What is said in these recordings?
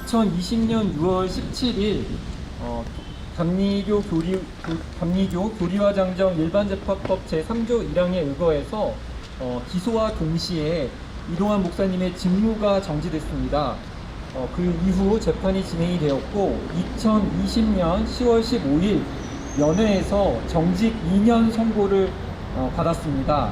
2020년 6월 17일 감리교 교리화장정 일반재판법 제3조 1항에 의거해서 기소와 동시에 이동환 목사님의 직무가 정지됐습니다. 그 이후 재판이 진행이 되었고 2020년 10월 15일 연회에서 정직 2년 선고를 받았습니다.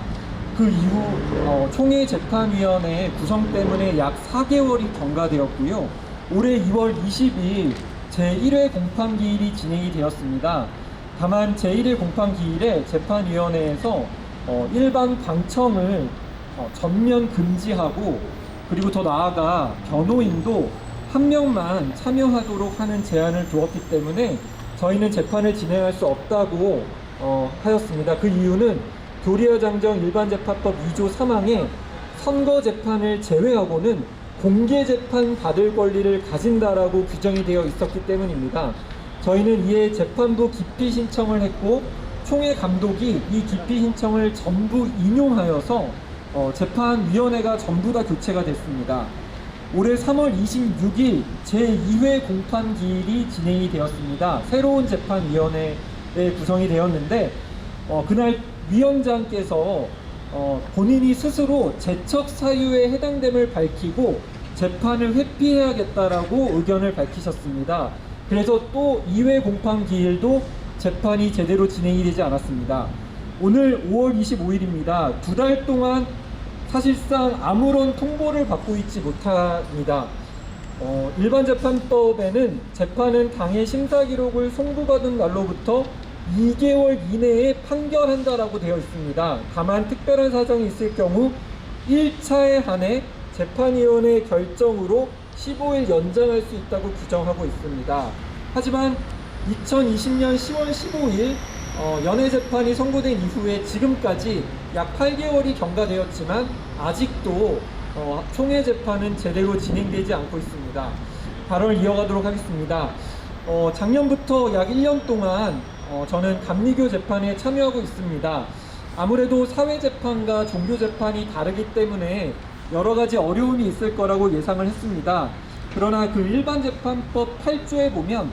그 이후 총회재판위원회 구성 때문에 약 4개월이 경과되었고요. 올해 2월 20일 제1회 공판기일이 진행이 되었습니다. 다만 제1회 공판기일에 재판위원회에서 일반 방청을 전면 금지하고, 그리고 더 나아가 변호인도 한 명만 참여하도록 하는 제한을 두었기 때문에 저희는 재판을 진행할 수 없다고 하였습니다. 그 이유는 교리화장정 일반재판법 2조 3항에 선거재판을 제외하고는 공개재판 받을 권리를 가진다라고 규정이 되어 있었기 때문입니다. 저희는 이에 재판부 기피 신청을 했고 총회 감독이 이 기피 신청을 전부 인용하여서 재판위원회가 전부 다 교체가 됐습니다. 올해 3월 26일 제2회 공판기일이 진행이 되었습니다. 새로운 재판위원회에 구성이 되었는데 그날 위원장께서 본인이 스스로 재척 사유에 해당됨을 밝히고 재판을 회피해야겠다라고 의견을 밝히셨습니다. 그래서 또 2회 공판기일도 재판이 제대로 진행이 되지 않았습니다. 오늘 5월 25일입니다. 2달 동안 사실상 아무런 통보를 받고 있지 못합니다. 일반재판법에는 재판은 당해 심사기록을 송부받은 날로부터 2개월 이내에 판결한다라고 되어 있습니다. 다만 특별한 사정이 있을 경우 1차에 한해 재판위원회 결정으로 15일 연장할 수 있다고 규정하고 있습니다. 하지만 2020년 10월 15일 연회재판이 선고된 이후에 지금까지 약 8개월이 경과되었지만 아직도 총회재판은 제대로 진행되지 않고 있습니다. 발언을 이어가도록 하겠습니다. 작년부터 약 1년 동안 저는 감리교 재판에 참여하고 있습니다. 아무래도 사회재판과 종교재판이 다르기 때문에 여러 가지 어려움이 있을 거라고 예상을 했습니다. 그러나 그 일반재판법 8조에 보면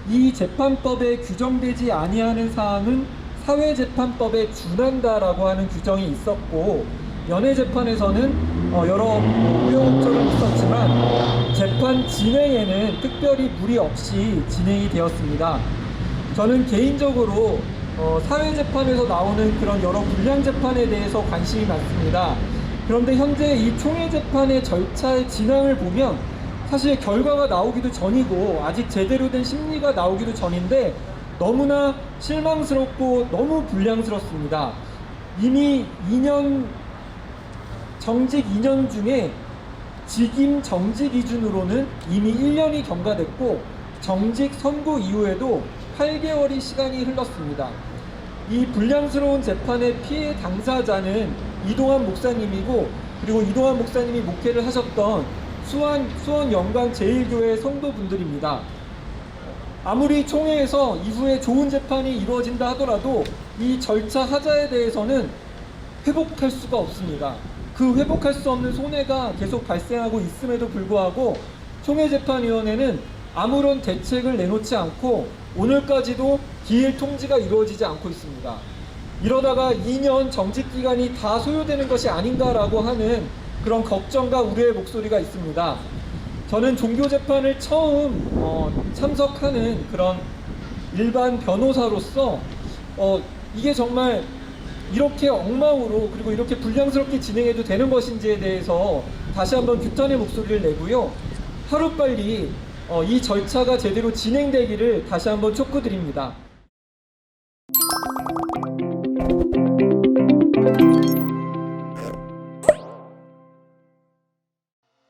이 재판법에 규정되지 아니하는 사항은 사회재판법에 준한다라고 하는 규정이 있었고, 연회재판에서는 여러 우여곡절은 있었지만 재판 진행에는 특별히 무리 없이 진행이 되었습니다. 저는 개인적으로 사회재판에서 나오는 그런 여러 불량재판에 대해서 관심이 많습니다. 그런데 현재 이 총회재판의 절차의 진행을 보면 사실 결과가 나오기도 전이고 아직 제대로 된 심리가 나오기도 전인데 너무나 실망스럽고 너무 불량스럽습니다. 이미 정직 2년 중에 직임 정지 기준으로는 이미 1년이 경과됐고 정직 선고 이후에도 8개월이 시간이 흘렀습니다. 이 불량스러운 재판의 피해 당사자는 이동환 목사님이고, 그리고 이동환 목사님이 목회를 하셨던 수원 영광 제1교회 성도분들입니다. 아무리 총회에서 이후에 좋은 재판이 이루어진다 하더라도 이 절차 하자에 대해서는 회복할 수가 없습니다. 그 회복할 수 없는 손해가 계속 발생하고 있음에도 불구하고 총회재판위원회는 아무런 대책을 내놓지 않고 오늘까지도 기일 통지가 이루어지지 않고 있습니다. 이러다가 2년 정직 기간이 다 소요되는 것이 아닌가라고 하는 그런 걱정과 우려의 목소리가 있습니다. 저는 종교재판을 처음 참석하는 그런 일반 변호사로서 이게 정말 이렇게 엉망으로 그리고 이렇게 불량스럽게 진행해도 되는 것인지에 대해서 다시 한번 규탄의 목소리를 내고요. 하루빨리 이 절차가 제대로 진행되기를 다시 한번 촉구드립니다.